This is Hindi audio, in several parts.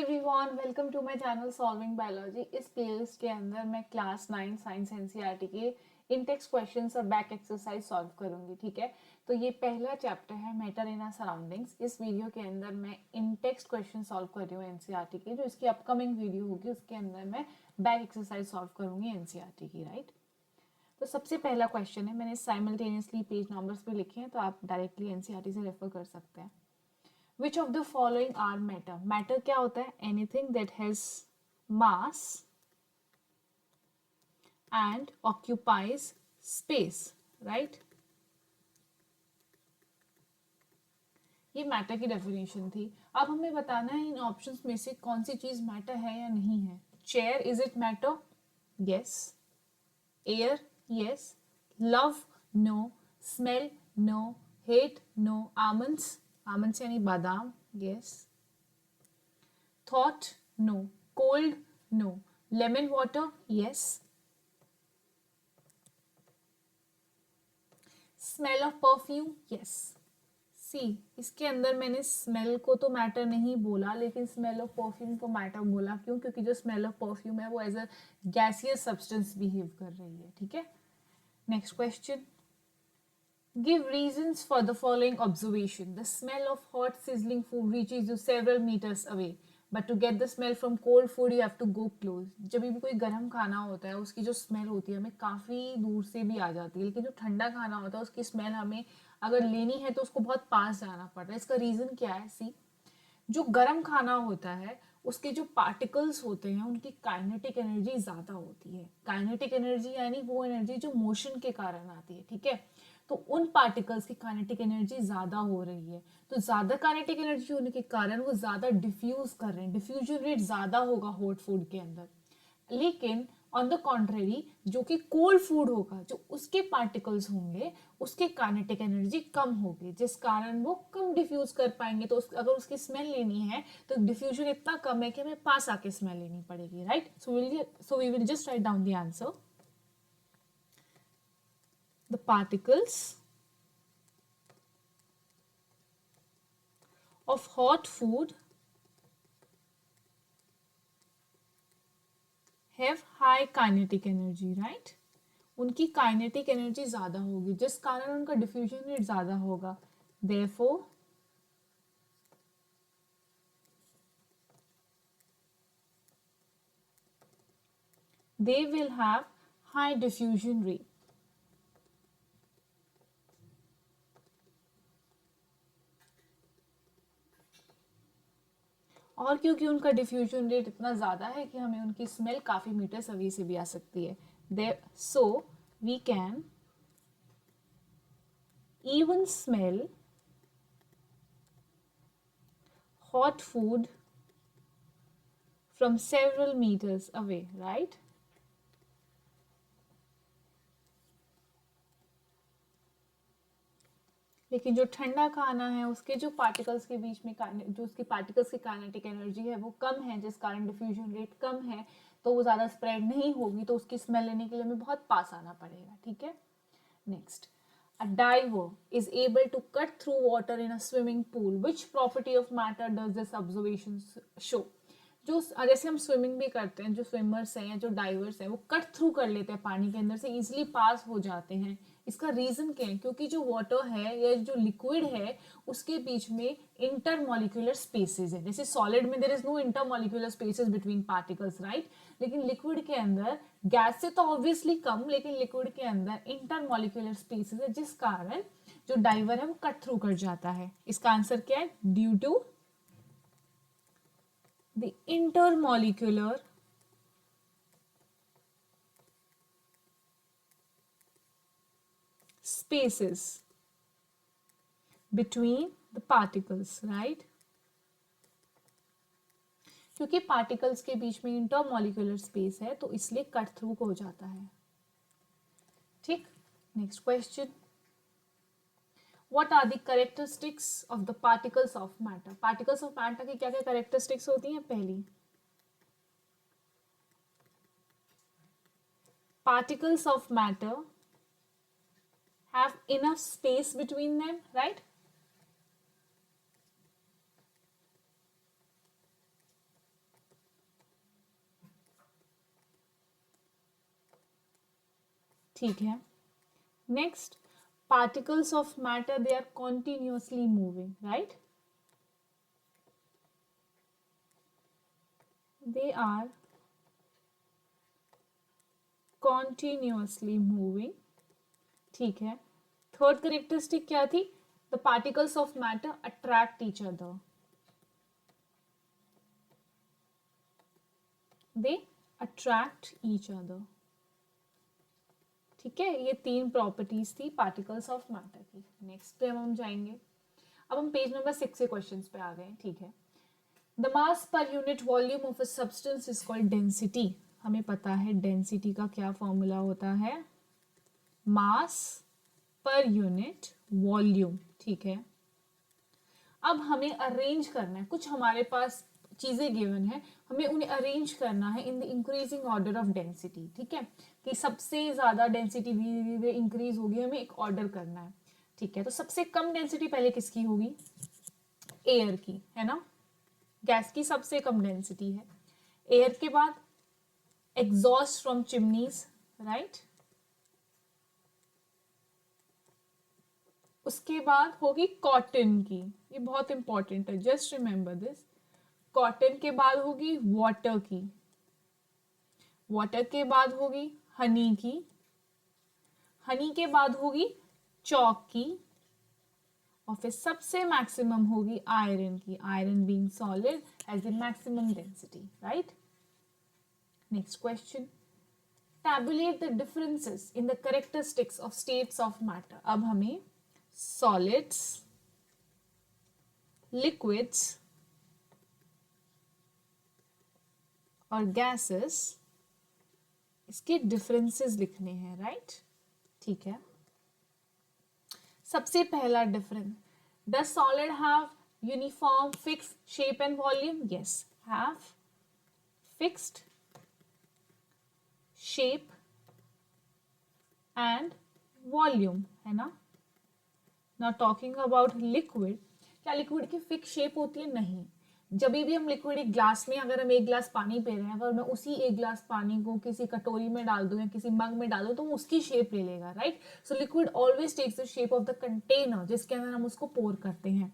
Everyone, welcome to my channel solving biology. इस प्लेलिस्ट के अंदर मैं क्लास 9 साइंस एनसीईआरटी के इन टेक्स्ट क्वेश्चंस और बैक एक्सरसाइज सॉल्व करूंगी। ठीक है, तो ये पहला चैप्टर है मैटर इन आवर सराउंडिंग्स। इस वीडियो के अंदर मैं इन टेक्स्ट क्वेश्चन सॉल्व कर रही हूँ एनसीईआरटी की। जो इसकी अपकमिंग वीडियो होगी उसके अंदर मैं बैक एक्सरसाइज सॉल्व करूंगी एनसीईआरटी की। राइट, तो सबसे पहला क्वेश्चन है, मैंने साइमल्टेनियसली पेज नंबर्स पे लिखे हैं, तो आप डायरेक्टली एनसीईआरटी से रेफर कर सकते हैं। Which of the following are matter? Matter क्या होता है? Anything that has mass and occupies space, right? ये मैटर की डेफिनेशन थी। अब हमें बताना है इन ऑप्शंस में से कौन सी चीज मैटर है या नहीं है। Chair, is it matter? Yes. Air, yes. Love, no. Smell, no. Hate, no. Almonds, almonds यानी बादाम, यस। Thought, no. Cold, no. Lemon water, yes. Smell of perfume, yes. सी, इसके अंदर मैंने स्मेल को तो मैटर नहीं बोला, लेकिन स्मेल ऑफ परफ्यूम को मैटर बोला। क्यों? क्योंकि जो स्मेल ऑफ परफ्यूम है वो as a gaseous substance behave कर रही है। ठीक है, next question. Give reasons for the following observation. The smell of hot sizzling food reaches you several meters away. But to get the smell from cold food, you have to go close. जब भी कोई गर्म खाना होता है उसकी जो स्मेल होती है हमें काफ़ी दूर से भी आ जाती है, लेकिन जो ठंडा खाना होता है उसकी स्मेल हमें अगर लेनी है तो उसको बहुत पास जाना पड़ता है। इसका रीज़न क्या है? सी, जो गर्म खाना होता है उसके जो पार्टिकल्स होते हैं उनकी काइनेटिक एनर्जी ज़्यादा होती है। काइनेटिक एनर्जी यानी वो एनर्जी जो मोशन के कारण आती है। ठीक है, तो उन पार्टिकल्स की काइनेटिक एनर्जी ज़्यादा हो रही है, तो ज़्यादा काइनेटिक एनर्जी होने के कारण वो ज़्यादा डिफ्यूज़ कर रहे हैं, डिफ्यूजन रेट ज़्यादा होगा हॉट फूड के अंदर। लेकिन ऑन द कॉन्ट्रेरी जो कि कोल्ड फूड होगा, जो उसके पार्टिकल्स होंगे उसके काइनेटिक एनर्जी कम होगी, जिस कारण वो कम डिफ्यूज कर पाएंगे। तो अगर उसकी स्मेल लेनी है तो डिफ्यूजन इतना कम है कि हमें पास आके स्मेल लेनी पड़ेगी। Right, so we will just write down the answer. The particles of hot food have high kinetic energy, right? उनकी काइनेटिक एनर्जी ज़्यादा होगी, जिस कारण उनका डिफ्यूजन रेट ज़्यादा होगा। Therefore, they will have high diffusion rate. और क्योंकि उनका डिफ्यूजन रेट इतना ज़्यादा है कि हमें उनकी स्मेल काफ़ी मीटर अवे से भी आ सकती है। So we can even smell hot food from several meters away, right? लेकिन जो ठंडा खाना है उसके जो पार्टिकल्स के बीच में जो उसकी पार्टिकल्स की काइनेटिक एनर्जी है वो कम है, जिस कारण डिफ्यूजन रेट कम है, तो वो ज़्यादा स्प्रेड नहीं होगी, तो उसकी स्मेल लेने के लिए हमें बहुत पास आना पड़ेगा। ठीक है, next. A diver is able to cut through water in a swimming pool. Which property of matter does this observation show? जो जैसे हम स्विमिंग भी करते हैं, जो स्विमर्स हैं या जो डाइवर्स हैं वो कट थ्रू कर लेते हैं, पानी के अंदर से इजीली पास हो जाते हैं। इसका रीजन क्या है? क्योंकि जो वाटर है या जो लिक्विड है उसके बीच में इंटरमोलिकुलर स्पेसेस है। जैसे सॉलिड में there is no intermolecular spaces between particles, right? लेकिन लिक्विड के अंदर, गैस से तो ऑब्वियसली कम, लेकिन लिक्विड के अंदर इंटरमोलिकुलर स्पेसेस है, जिस कारण जो डाइवर है वो कट थ्रू कर जाता है। इसका आंसर क्या है? Due to the intermolecular spaces between the particles, right? क्योंकि पार्टिकल्स के बीच में इंटरमोलिकुलर स्पेस है तो इसलिए कट थ्रू हो जाता है। ठीक, next question. What are the characteristics of the particles of matter? Particles of matter की क्या क्या कैरेक्टरिस्टिक्स होती हैं? पहली, particles of matter have enough space between them, right? ठीक है. Next, particles of matter, they are continuously moving, right? They are continuously moving. ठीक है. थर्ड करेक्टरिस्टिक क्या थी? The particles of matter attract each other. They attract each other. ठीक है. ये 3 प्रॉपर्टीज थी पार्टिकल्स ऑफ मैटर की. नेक्स्ट पे हम जाएंगे. अब हम पेज नंबर 6 से क्वेश्चंस पे आ गए. ठीक है. The mass per unit volume of a substance is called density. हमें पता है डेंसिटी का क्या फॉर्मूला होता है? मास पर यूनिट वॉल्यूम. ठीक है. अब हमें अरेंज करना है. कुछ हमारे पास चीजें गिवन है, हमें उन्हें अरेंज करना है in the increasing order of density. ठीक है. कि सबसे ज्यादा डेंसिटी धीरे धीरे इंक्रीज होगी, हमें एक ऑर्डर करना है. ठीक है. तो सबसे कम डेंसिटी पहले किसकी होगी? एयर की, है ना. गैस की सबसे कम डेंसिटी है. एयर के बाद एग्जॉस्ट फ्रॉम चिमनीज, राइट. उसके बाद होगी कॉटन की. ये बहुत इंपॉर्टेंट है, जस्ट रिमेंबर दिस. कॉटन के बाद होगी वाटर की. वाटर के बाद होगी हनी की. हनी के बाद होगी चॉक की. और फिर सबसे मैक्सिमम होगी आयरन की. Iron being solid has the maximum density, right. Next question. tabulate the differences in the characteristics of states of matter. अब हमें solids, liquids और gases इसके differences लिखने हैं, right? ठीक है. सबसे पहला difference. Does solid have uniform fixed shape and volume? Yes, have fixed shape and volume, है ना. Now talking about liquid. क्या लिक्विड की फिक्स शेप होती है? नहीं. जब भी हम लिक्विड एक ग्लास में, अगर हम एक ग्लास पानी पी रहे हैं, अगर मैं उसी एक ग्लास पानी को किसी कटोरी में डाल दूं या किसी मग में डाल दूं तो वो उसकी शेप ले लेगा, right. So liquid always takes the shape of the container जिसके अंदर हम उसको पोर करते हैं.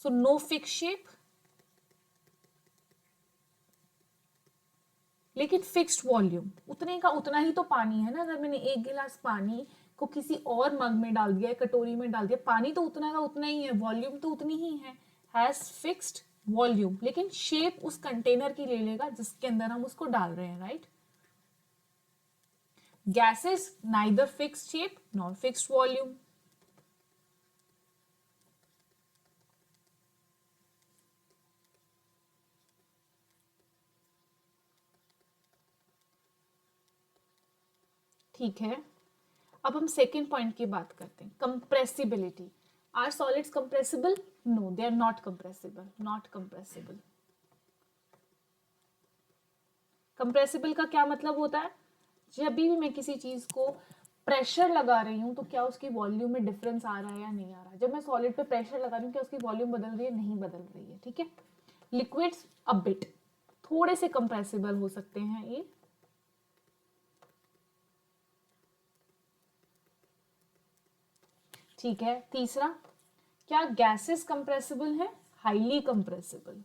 सो नो फिक्स शेप, लेकिन फिक्स्ड वॉल्यूम. उतने का उतना ही तो पानी है ना. अगर मैंने एक गिलास पानी को किसी और मग में डाल दिया, कटोरी में डाल दिया, पानी तो उतना का उतना ही है, वॉल्यूम तो उतनी ही है. हैज फिक्स्ड वॉल्यूम, लेकिन शेप उस कंटेनर की ले लेगा जिसके अंदर हम उसको डाल रहे हैं, right. Gases neither fixed shape nor fixed volume. ठीक है. अब हम सेकेंड पॉइंट की बात करते हैं, compressibility. Are solids compressible? No, they are not compressible. Not compressible. Compressible का क्या मतलब होता है? जब भी मैं किसी चीज को प्रेशर लगा रही हूँ तो क्या उसकी वॉल्यूम में डिफरेंस आ रहा है या नहीं आ रहा है. जब मैं सॉलिड पे प्रेशर लगा रही हूँ क्या उसकी वॉल्यूम बदल रही है? नहीं बदल रही है. ठीक है. लिक्विड्स अ बिट, थोड़े से कंप्रेसिबल हो सकते हैं ये. ठीक है. तीसरा, क्या गैसेस कंप्रेसिबल है? Highly compressible.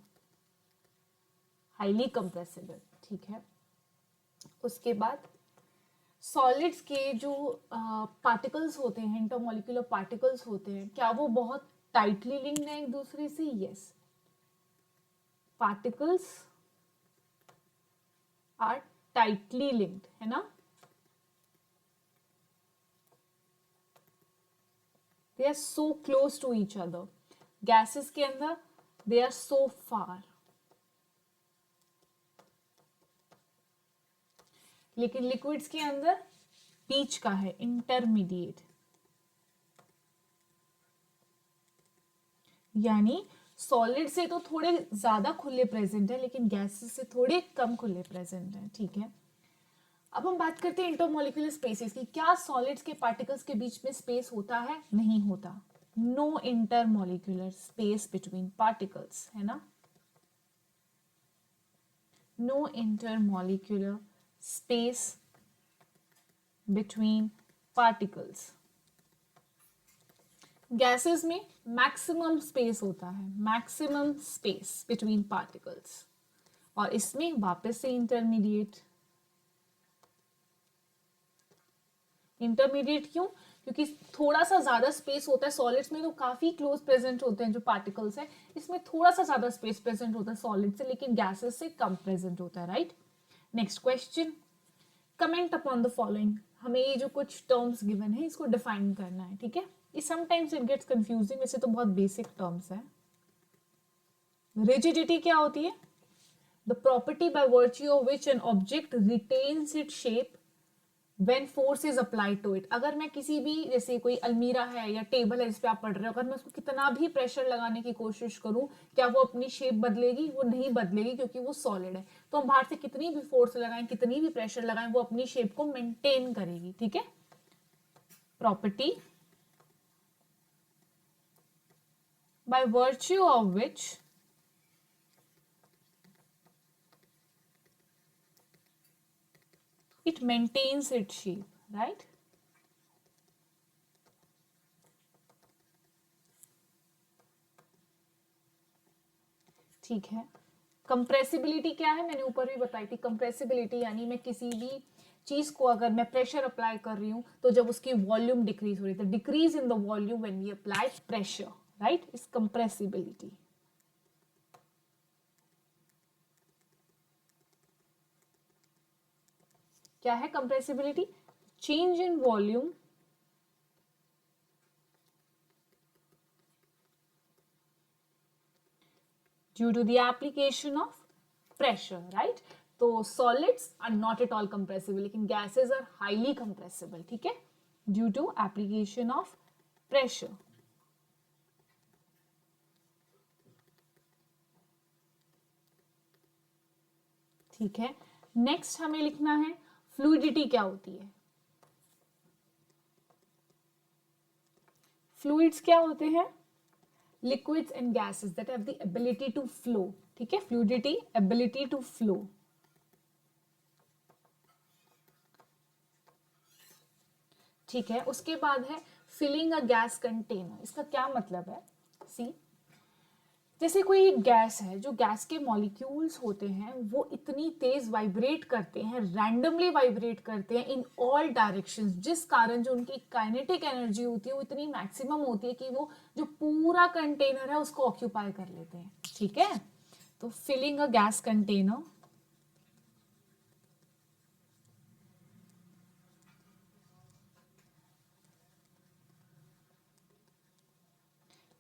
Highly compressible. ठीक है. उसके बाद सॉलिड्स के जो पार्टिकल्स होते हैं, इंटरमॉलिक्यूलर पार्टिकल्स होते हैं, क्या वो बहुत टाइटली लिंक्ड हैं एक दूसरे से? Yes. Particles are tightly linked, है ना. They are so close to each other. Gases के अंदर दे आर सो फार. लेकिन लिक्विड्स के अंदर बीच का है, इंटरमीडिएट. यानी सॉलिड से तो थोड़े ज्यादा खुले प्रेजेंट है, लेकिन गैसेस से थोड़े कम खुले प्रेजेंट है. ठीक है. अब हम बात करते हैं इंटरमॉलिक्यूलर स्पेसेस की. क्या सॉलिड्स के पार्टिकल्स के बीच में स्पेस होता है? नहीं होता. No intermolecular space between particles, है ना. No intermolecular space between particles. गैसेस में मैक्सिमम स्पेस होता है, मैक्सिमम स्पेस बिटवीन पार्टिकल्स, और इसमें वापस से इंटरमीडिएट। इंटरमीडिएट क्यों? क्योंकि थोड़ा सा ज्यादा स्पेस होता है। सॉलिड्स में तो काफी क्लोज प्रेजेंट होते हैं जो पार्टिकल्स है, इसमें थोड़ा सा ज्यादा स्पेस प्रेजेंट होता है सॉलिड से, लेकिन गैसेस से कम प्रेजेंट होता है, right. Next question, comment upon the following. हमें ये जो कुछ टर्म्स गिवन है इसको डिफाइन करना है, ठीक है। ये समटाइम्स इट गेट्स कंफ्यूजिंग, वैसे तो बहुत बेसिक टर्म्स है। रिजिडिटी क्या होती है? The property by virtue of which an object retains its shape when force is applied to it। अगर मैं किसी भी, जैसे कोई अलमीरा है या टेबल है जिस पे आप पढ़ रहे हो, अगर मैं उसको कितना भी प्रेशर लगाने की कोशिश करूं, क्या वो अपनी शेप बदलेगी? वो नहीं बदलेगी, क्योंकि वो सॉलिड है। तो हम बाहर से कितनी भी फोर्स लगाएं, कितनी भी प्रेशर लगाएं, वो अपनी शेप को मेंटेन करेगी, ठीक है। Property by virtue of which it maintains its shape, right? ठीक है। कंप्रेसिबिलिटी क्या है? मैंने ऊपर भी बताई थी। कंप्रेसिबिलिटी यानी मैं किसी भी चीज को अगर मैं प्रेशर अप्लाई कर रही हूं तो जब उसकी वॉल्यूम डिक्रीज हो रही है, decrease in the volume when we apply pressure, right, is compressibility. क्या है compressibility? Change in volume due to the application of pressure, right? तो solids are not at all compressible, लेकिन gases are highly compressible, ठीक है, due to application of pressure। ठीक है। नेक्स्ट हमें लिखना है फ्लूइडिटी क्या होती है। फ्लूइड्स क्या होते हैं? liquids and gases that have the ability to flow, ठीक है। fluidity, ability to flow। ठीक है। उसके बाद है फिलिंग अ गैस कंटेनर। इसका क्या मतलब है? सी, जैसे कोई गैस है, जो गैस के मॉलिक्यूल्स होते हैं वो इतनी तेज वाइब्रेट करते हैं, रैंडमली वाइब्रेट करते हैं इन ऑल डायरेक्शंस, जिस कारण जो उनकी काइनेटिक एनर्जी होती है वो इतनी मैक्सिमम होती है कि वो जो पूरा कंटेनर है उसको ऑक्यूपाई कर लेते हैं, ठीक है। तो filling a gas container,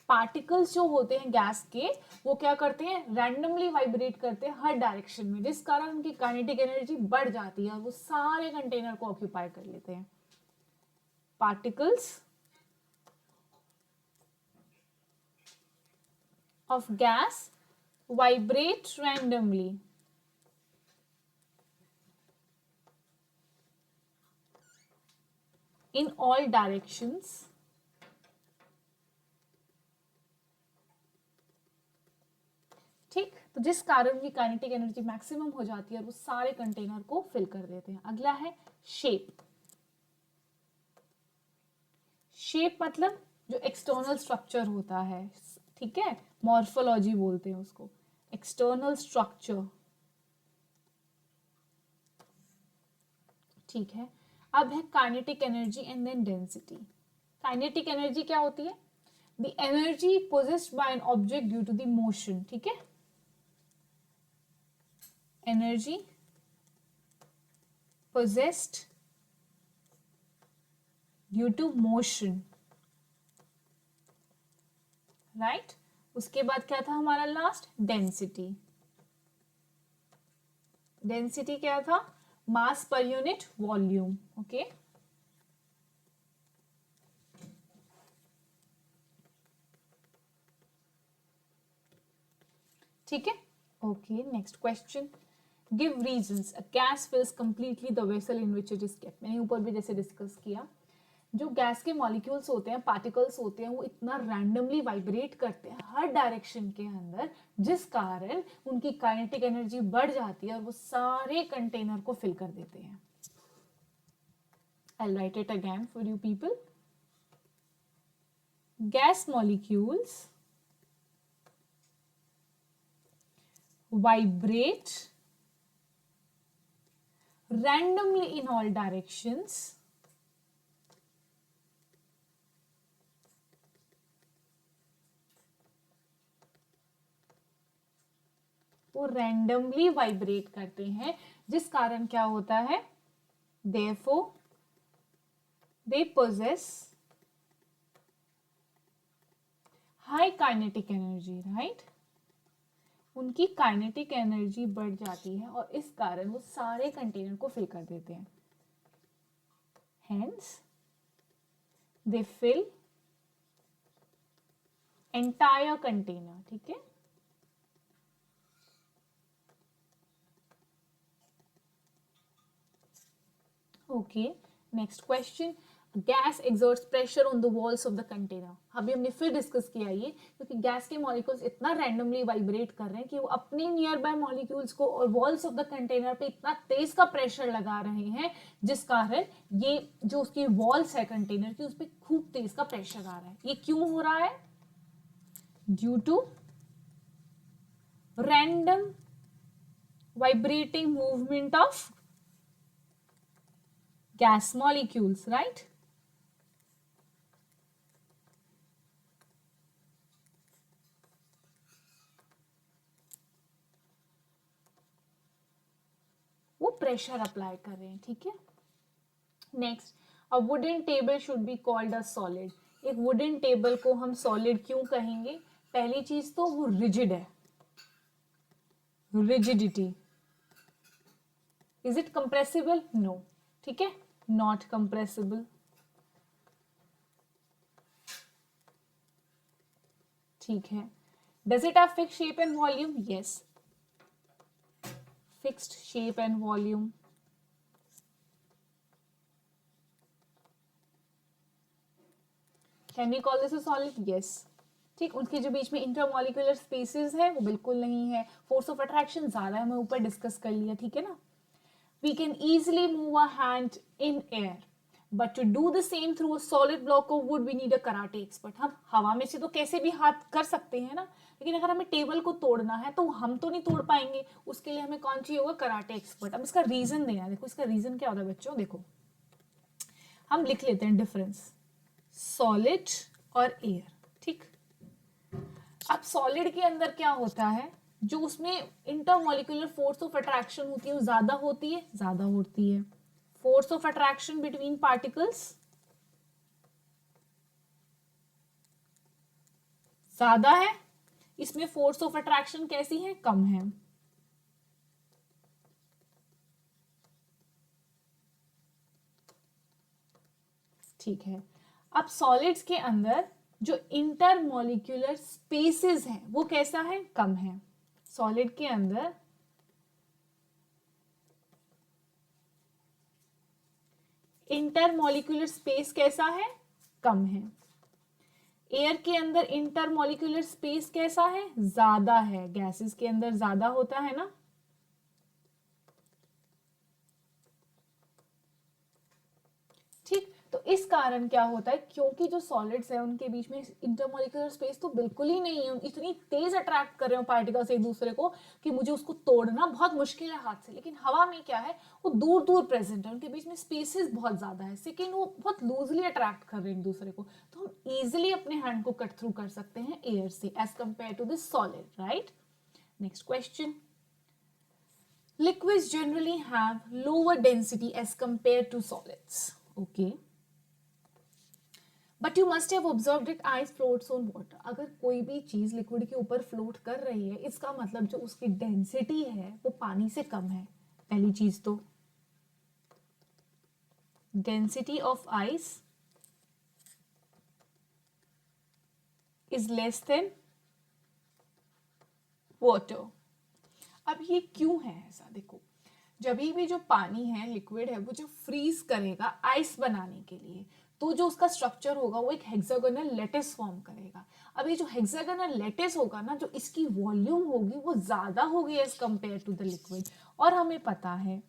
particles जो होते हैं गैस के, वो क्या करते हैं? रैंडमली वाइब्रेट करते हैं हर डायरेक्शन में, जिस कारण उनकी काइनेटिक एनर्जी बढ़ जाती है और वो सारे कंटेनर को ऑक्यूपाई कर लेते हैं। Particles of gas vibrate randomly in all directions ठीक। तो जिस कारण की काइनेटिक एनर्जी मैक्सिमम हो जाती है और वो सारे कंटेनर को फिल कर देते हैं। अगला है शेप। शेप मतलब जो एक्सटर्नल स्ट्रक्चर होता है, ठीक है, मॉर्फोलॉजी बोलते हैं उसको, एक्सटर्नल स्ट्रक्चर, ठीक है। अब है kinetic energy and then density. Kinetic energy क्या होती है? The energy possessed by an object due to the motion, ठीक है, energy possessed due to motion, right. उसके बाद क्या था हमारा लास्ट? डेंसिटी। डेंसिटी क्या था? मास पर यूनिट वॉल्यूम, ओके। ठीक है, okay. Next question, give reasons a gas fills completely the vessel in which it is kept. मैंने ऊपर भी जैसे डिस्कस किया, जो गैस के मॉलिक्यूल्स होते हैं, पार्टिकल्स होते हैं, वो इतना रैंडमली वाइब्रेट करते हैं हर डायरेक्शन के अंदर, जिस कारण उनकी काइनेटिक एनर्जी बढ़ जाती है और वो सारे कंटेनर को फिल कर देते हैं। I'll write it again for you people. Gas molecules vibrate randomly in all directions वो रैंडमली वाइब्रेट करते हैं, जिस कारण क्या होता है, therefore they possess high kinetic energy, right? उनकी काइनेटिक एनर्जी बढ़ जाती है और इस कारण वो सारे कंटेनर को फिल कर देते हैं. Hence they fill entire container. ठीक है. Okay, next question. Gas exerts pressure on the walls of the container. अभी हमने फिर डिस्कस किया ये, क्योंकि गैस के मॉलिक्यूल्स इतना रैंडमली वाइब्रेट कर रहे हैं कि वो अपने नियर बाय मॉलिक्यूल्स को और वॉल्स ऑफ द कंटेनर पे इतना तेज का प्रेशर लगा रहे हैं, जिस कारण ये जो उसकी वॉल्स है कंटेनर की, उस पर खूब तेज का प्रेशर आ रहा है. ये क्यों हो रहा है? Due to random vibrating movement of gas molecules, right? वो प्रेशर अप्लाई कर रहे हैं. ठीक है. Next, a wooden table should be called a solid. एक वुडन टेबल को हम सॉलिड क्यों कहेंगे? पहली चीज तो वो रिजिड है. Rigidity. Is it compressible? No. ठीक है, नॉट कंप्रेसिबल. ठीक है. Does it have fixed shape and volume? Yes, fixed shape and volume. Can we call this a solid? Yes. ठीक. उनके जो बीच में इंटरमॉलिक्यूलर स्पेसेस है वो बिल्कुल नहीं है. फोर्स ऑफ अट्रैक्शन ज्यादा है, हमें ऊपर डिस्कस कर लिया. ठीक है ना. We can easily move a hand in air, but to do the same through a solid block of wood we need a karate expert. हम हवा में से तो कैसे भी हाथ कर सकते हैं ना, लेकिन अगर हमें टेबल को तोड़ना है तो हम तो नहीं तोड़ पाएंगे. उसके लिए हमें कौन चाहिए होगा? Karate expert. अब इसका रीजन देना. देखो इसका रीजन क्या होता है बच्चों. देखो हम लिख लेते हैं डिफरेंस सॉलिड और एयर. ठीक. अब सॉलिड के अंदर क्या होता है, जो उसमें इंटरमॉलिक्यूलर फोर्स ऑफ अट्रैक्शन होती है वो ज्यादा होती है. Force of attraction between particles ज्यादा है. इसमें फोर्स ऑफ अट्रैक्शन कैसी है? कम है. ठीक है. अब सॉलिड्स के अंदर जो इंटरमॉलिक्यूलर स्पेसेस हैं वो कैसा है? कम है. सॉलिड के अंदर इंटरमॉलिक्यूलर स्पेस कैसा है? कम है. एयर के अंदर इंटरमॉलिक्यूलर स्पेस कैसा है? ज्यादा है. गैसेस के अंदर ज्यादा होता है ना. ठीक. तो इस कारण क्या होता है, क्योंकि जो सॉलिड्स है उनके बीच में इंटरमॉलिक्यूलर स्पेस तो बिल्कुल ही नहीं है. इतनी तेज अट्रैक्ट कर रहे हो पार्टिकल्स एक दूसरे को कि मुझे उसको तोड़ना बहुत मुश्किल है हाथ से. लेकिन हवा में क्या है, वो दूर दूर प्रेजेंट है, उनके बीच में स्पेसेस बहुत ज्यादा है. सेकेंड, वो बहुत लूजली अट्रैक्ट कर रहे हैं एक दूसरे को, तो हम इजिली अपने हैंड को कट थ्रू कर सकते हैं एयर से as compare to this solid. Right. Next question. Liquids generally have lower density as compared to solids. Okay. But you must have observed that ice floats on water. अगर कोई भी चीज लिक्विड के ऊपर फ्लोट कर रही है, इसका मतलब जो उसकी डेंसिटी है वो पानी से कम है. पहली चीज तो density of ice is less than water. अब ये क्यों है ऐसा? देखो, जब भी जो पानी है, लिक्विड है, वो जो फ्रीज करेगा आइस बनाने के लिए, तो जो उसका स्ट्रक्चर होगा वो एक हेक्सागोनल लेटिस फॉर्म करेगा. अब ये जो हेक्सागोनल लेटिस होगा ना, जो इसकी वॉल्यूम होगी वो ज्यादा होगी as compare to the liquid. और हमें पता है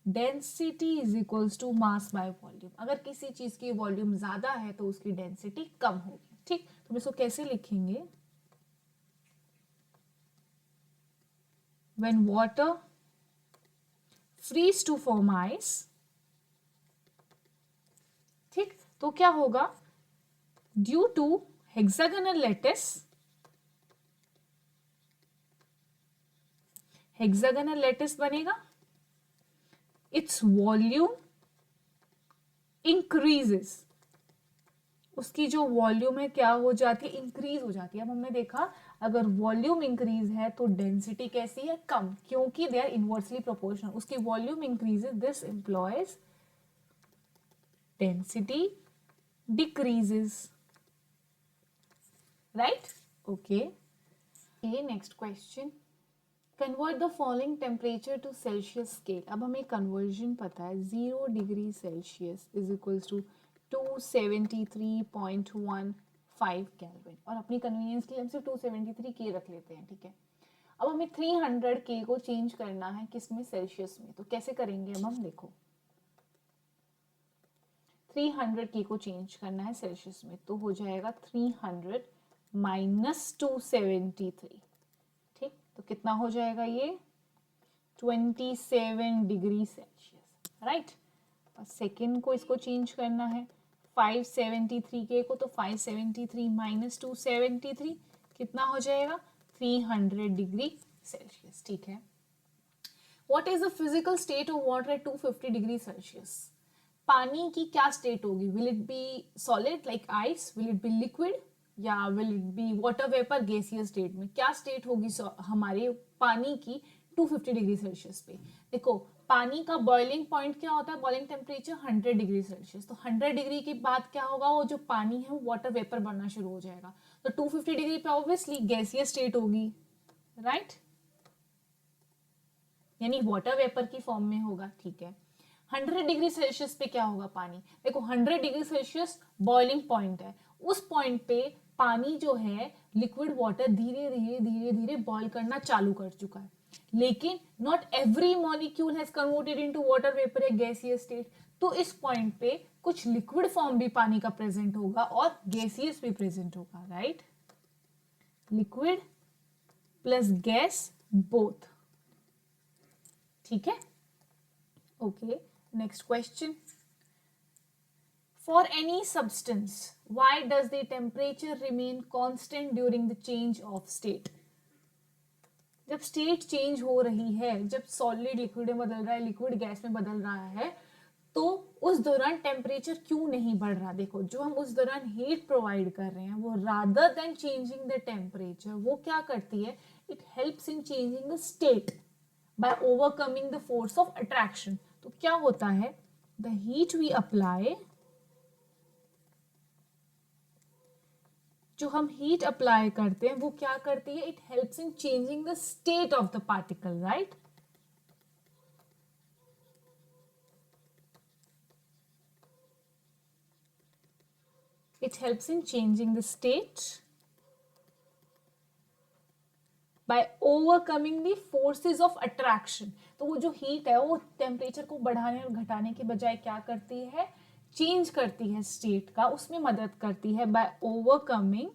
density is equals to mass by volume. अगर किसी चीज की वॉल्यूम ज्यादा है तो उसकी डेंसिटी कम होगी। ठीक, तो हम इसको कैसे लिखेंगे? When water freeze to form ice, ठीक, तो क्या होगा? Due to hexagonal lattice, hexagonal lattice बनेगा, इट्स वॉल्यूम इंक्रीजेस, उसकी जो वॉल्यूम है क्या हो जाती है? इंक्रीज हो जाती है। अब हमने देखा अगर वॉल्यूम इंक्रीज है तो डेंसिटी कैसी है? कम, क्योंकि दे आर इनवर्सली प्रोपोर्शनल। उसकी volume increases, this employs density decreases, right? Okay, next question, convert the following temperature to Celsius scale. अब हमें कन्वर्जन पता है, 0 degree Celsius is equals to 273.15 Kelvin, और अपनी कन्वीनियंस के लिए हम सिर्फ 273 के रख लेते हैं, ठीक है। अब हमें 300 के को चेंज करना है किस में? सेल्सियस में। तो कैसे करेंगे? अब हम देखो 300 के को चेंज करना है सेल्सियस में, तो हो जाएगा 300 माइनस 273, ठीक, तो कितना हो जाएगा ये? 27 डिग्री सेल्सियस, राइट। और सेकेंड को इसको चेंज करना है 573 के को, तो 573 माइनस 273 कितना हो जाएगा? 300 डिग्री सेल्सियस, ठीक है। What is the physical state of water at 250 degree Celsius? पानी की क्या स्टेट होगी? Will it be solid like ice, will it be liquid, या will it be water vapour gaseous state में? क्या स्टेट होगी हमारे पानी की 250 डिग्री सेल्सियस पे? देखो पानी का बॉइलिंग पॉइंट क्या होता है? Boiling temperature 100 degree Celsius. तो 100 डिग्री के बाद क्या होगा? वो जो पानी है वो वाटर वेपर बनना शुरू हो जाएगा। तो 250 डिग्री पे ऑब्वियसली गैसियस स्टेट होगी, राइट, यानी वाटर वेपर की फॉर्म में होगा, ठीक है। 100 डिग्री सेल्सियस पे क्या होगा पानी? देखो 100 डिग्री सेल्सियस बॉइलिंग पॉइंट है, उस पॉइंट पे पानी जो है लिक्विड वाटर धीरे धीरे धीरे धीरे बॉइल करना चालू कर चुका है, लेकिन not every molecule has converted into water vapour या गैसियस स्टेट। तो इस पॉइंट पे कुछ लिक्विड फॉर्म भी पानी का प्रेजेंट होगा और गैसियस भी प्रेजेंट होगा, right, liquid plus gas both, ठीक है। Okay, next question, for any substance why does the temperature remain constant during the change of state? जब स्टेट चेंज हो रही है, जब सॉलिड लिक्विड में बदल रहा है, लिक्विड गैस में बदल रहा है, तो उस दौरान टेम्परेचर क्यों नहीं बढ़ रहा? देखो जो हम उस दौरान हीट प्रोवाइड कर रहे हैं वो rather than changing the temperature वो क्या करती है? It helps in changing the state by overcoming the force of attraction. तो क्या होता है? द हीट वी अप्लाई, जो हम हीट अप्लाई करते हैं वो क्या करती है? It helps in changing the state of the particle, right. It helps in changing the state by overcoming the forces of attraction. तो वो जो हीट है वो टेम्परेचर को बढ़ाने और घटाने के बजाय क्या करती है? चेंज करती है स्टेट का, उसमें मदद करती है by overcoming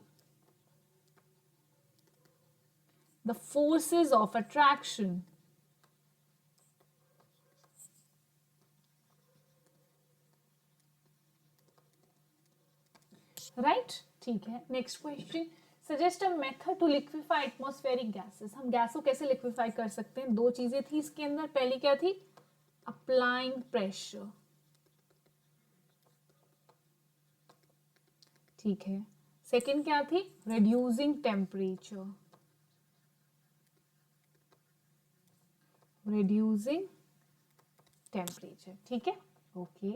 the forces of attraction, right, ठीक है। Next question, suggest a method to liquefy atmospheric gases. हम गैस को कैसे लिक्विफाई कर सकते हैं? दो चीजें थी इसके अंदर, पहली क्या थी? अप्लाइंग प्रेशर, ठीक है। सेकेंड क्या थी? रिड्यूसिंग टेम्परेचर, रिड्यूसिंग टेम्परेचर, ठीक है। ओके,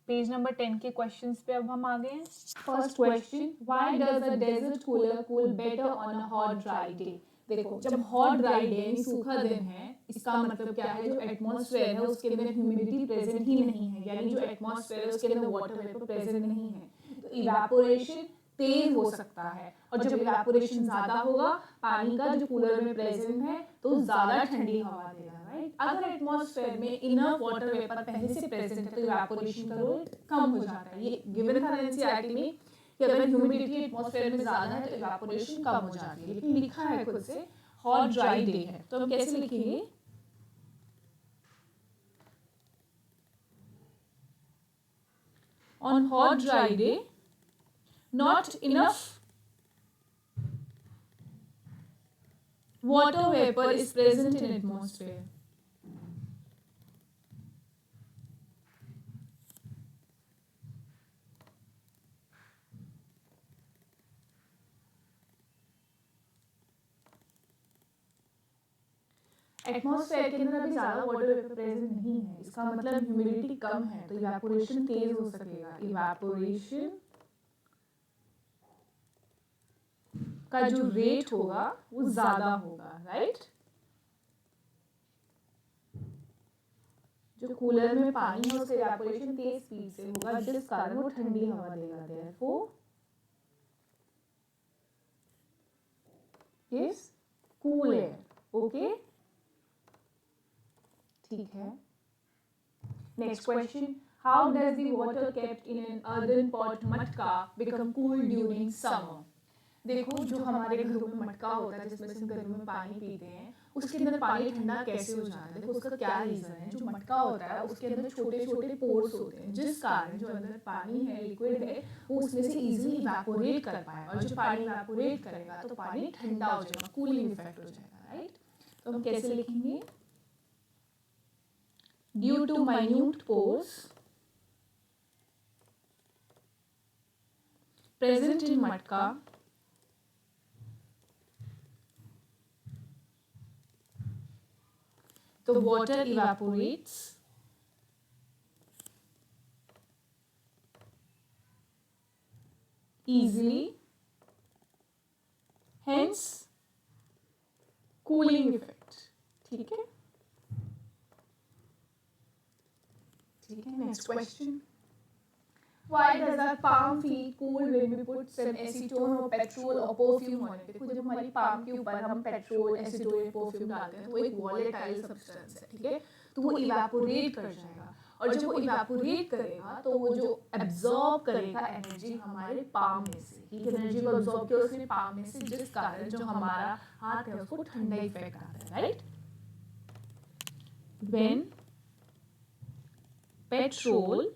पेज नंबर 10 के क्वेश्चंस पे अब हम आ गए हैं। First question, why does a desert cooler cool better on a hot dry day? देखो जब हॉट ड्राई डे यानी सूखा दिन है, इसका मतलब क्या है? जो एटमॉस्फेयर है उसके अंदर ह्यूमिडिटी प्रेजेंट ही नहीं है, यानी जो एटमॉस्फेयर है उसके अंदर वाटर वेपर प्रेजेंट नहीं है, तो इवेपोरेशन तेज हो सकता है। और जब इवेपोरेशन ज्यादा होगा पानी का जो कूलर में प्रेजेंट है तो ज्यादा ठंडी हवा देगा, राइट। अगर एटमॉस्फेयर में इनफ वाटर वेपर पहले से प्रेजेंट है तो इवेपोरेशन का रोल कम हो जाता है। ये गिवन था एनसीईआरटी में कि अगर ह्यूमिडिटी एटमॉस्फेयर में ज़्यादा है तो इवेपोरेशन कम हो जाती है, लेकिन लिखा है खुद से हॉट ड्राई डे है, तो हम कैसे लिखेंगे? On hot dry day, not enough water vapor is present in atmosphere. Atmosphere के अंदर अभी ज़्यादा वाटर वेपर प्रेजेंट नहीं है, इसका मतलब ह्यूमिडिटी कम है, तो इवेपोरेशन तेज हो सकेगा। इवेपोरेशन का जो रेट होगा वो ज़्यादा होगा, राइट? जो कूलर में पानी है उसका इवेपोरेशन तेज स्पीड से होगा, जिस कारण वो ठंडी हवा देगा। Therefore is cool air. Okay, ठीक है। Next question, how does the water kept in an earthen pot मटका बिकम कूल ड्यूरिंग समर? देखो, जो हमारे घरों में मटका होता है जिसमें से हम घरों में पानी पीते हैं, उसके अंदर पानी ठंडा कैसे हो जाता है? देखो, उसका क्या रीजन है। जो मटका होता है उसके अंदर छोटे छोटे पोर्स होते हैं, जिस कारण जो अंदर पानी है, लिक्विड है, वो उसमें से इजीली इवेपोरेट कर पाए, और जो पानी इवेपोरेट करेगा तो पानी ठंडा हो जाएगा, कूलिंग इफेक्ट हो जाएगा, राइट? तो हम कैसे लिखेंगे? Due to minute pores present in matka, the water evaporates easily, hence cooling effect। ठीक है, ठीक है। Next question, why does our palm feel cool when we put some acetone or petrol or perfume on it? देखो, जब हमारी palm के ऊपर हम पेट्रोल, एसीटोन, परफ्यूम डालते हैं तो वो एक वॉलेटाइल सब्सटेंस है, ठीक है, तो वो इवेपोरेट कर जाएगा, और जब वो इवेपोरेट करेगा तो वो जो एब्जॉर्ब करेगा एनर्जी हमारे पाम में से, हीट एनर्जी को एब्जॉर्ब किया उसने पाम में से, जिस कारण जो हमारा हाथ है उसको ठंडा इफेक्ट आता है, राइट? व्हेन पेट्रोल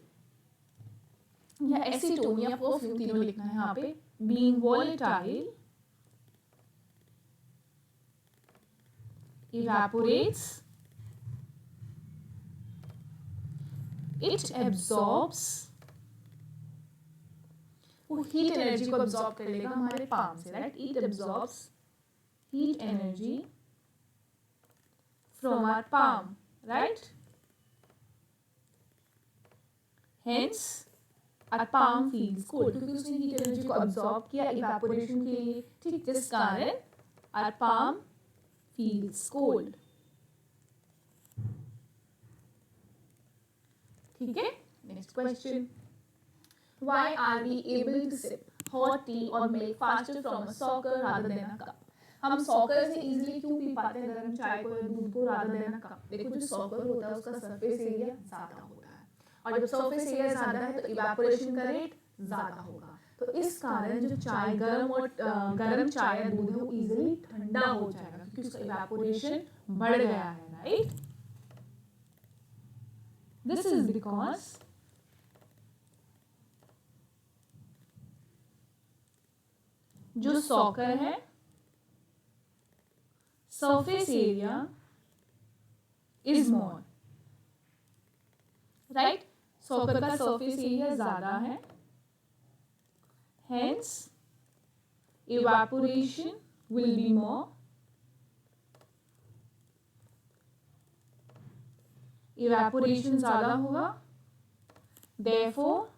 या एसीटोन या परफ्यूम, तीनों लिखना है यहाँ पे, being volatile evaporates, it absorbs, वो हीट एनर्जी को एब्जॉर्ब कर लेगा हमारे पाम से, राइट? It absorbs heat energy from our palm, right? Hence, our palm feels cold, क्योंकि उसने हीट एनर्जी को अब्सॉर्ब किया इवेपोरेशन के लिए, ठीक, जिस कारण our palm feels cold। ठीक है। Next question, why are we able to sip hot tea or milk faster from a saucer rather than a cup? हम सॉकर से इजीली क्यों पी पाते हैं गर्म चाय को या दूध को rather than a cup? देखो, जो सॉकर होता है उसका सरफेस एरिया ज़्यादा होता है, और जब सरफेस एरिया ज़्यादा है तो इवेपोरेशन का रेट ज़्यादा होगा, तो इस कारण जो चाय गर्म चाय या दूध है वो इजीली ठंडा हो जाएगा, क्योंकि उसका इवेपोरेशन बढ़ गया है, राइट? दिस इज बिकॉज जो सॉकर है surface area is more, right? Soccer का सरफेस एरिया ज्यादा है, hence evaporation will be more, evaporation ज्यादा होगा, therefore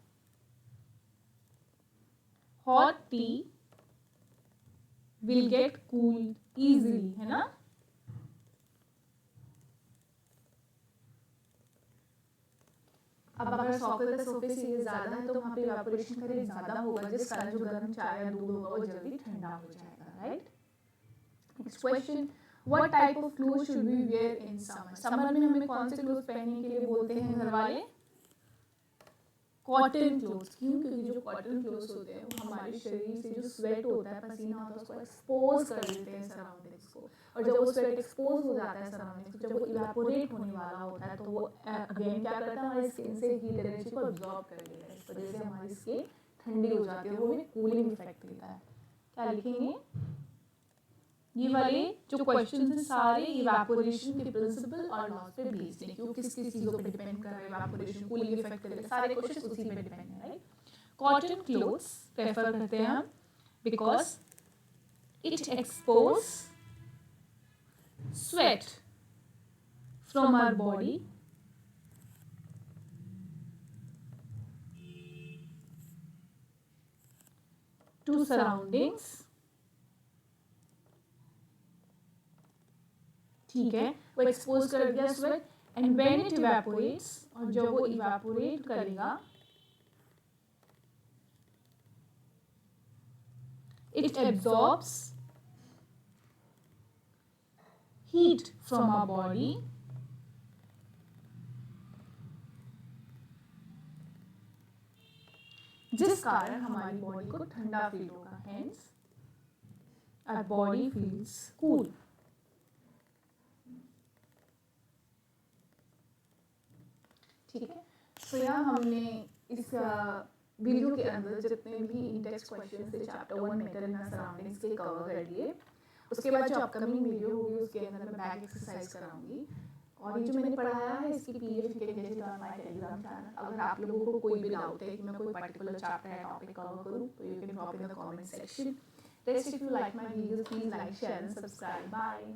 hot T will get cooled easily, है ना? अब अगर सॉकर का सरफेस एरिया ज्यादा है तो वहाँ पे इवेपोरेशन का रेट ज्यादा होगा, जिस कारण जो गर्म चाय या दूध होगा वो जल्दी ठंडा हो जाएगा, राइट? Next question, what type of cloth should we wear in summer, summer में हमें कौन से क्लोथ पहनने के लिए बोलते हैं घर वाले, कॉटन क्लोथ्स। क्यों? क्योंकि जो कॉटन क्लोथ्स होते हैं वो हमारे शरीर से जो स्वेट होता है, पसीना होता है, उसको एक्सपोज कर देते हैं सराउंडिंग्स को, और जब वो स्वेट एक्सपोज हो जाता है सराउंडिंग्स, जब वो इवेपोरेट होने वाला होता है तो वो अगेन क्या करता है, हमारी स्किन से हीट एनर्जी को अब्जॉर्ब कर लेता है, इस वजह से हमारी स्किन ठंडी हो जाती है, वो भी कूलिंग इफेक्ट देता है। क्या लिखेंगे? ये वाले जो क्वेश्चंस हैं सारे इवेपोरेशन के प्रिंसिपल और लॉज पे बेस्ड हैं, क्यों किस किस चीज़ों पे डिपेंड कर रहा है, इवेपोरेशन, कूलिंग इफेक्ट करेगा, सारे क्वेश्चंस उसी पे डिपेंड है, राइट। कॉटन क्लोथ्स प्रेफर करते हैं हम because it expose sweat from our body to surroundings, ठीक है, वो एक्सपोज कर दिया sweat, and when it evaporates, और जब वो इवेपोरेट करेगा, it absorbs heat from our body जिस कारण हमारी बॉडी को ठंडा फील होगा, hence our body feels cool. ठीक है, तो यहाँ हमने इस वीडियो के अंदर जितने भी इंडेक्स क्वेश्चन थे चैप्टर 1 मैटर इन सराउंडिंग्स के कवर कर लिए। उसके बाद जो अपकमिंग वीडियो होगी उसके अंदर मैं बैक एक्सरसाइज कराऊंगी, और ये जो मैंने पढ़ाया है इसकी PDF you can get it on my Telegram channel. अगर आप लोगों को कोई भी डाउट है कि मैं कोई पर्टिकुलर चैप्टर या टॉपिक कवर करूँ तो you can drop in the comment section. Rest, if you like my videos, please like, share and subscribe. Bye.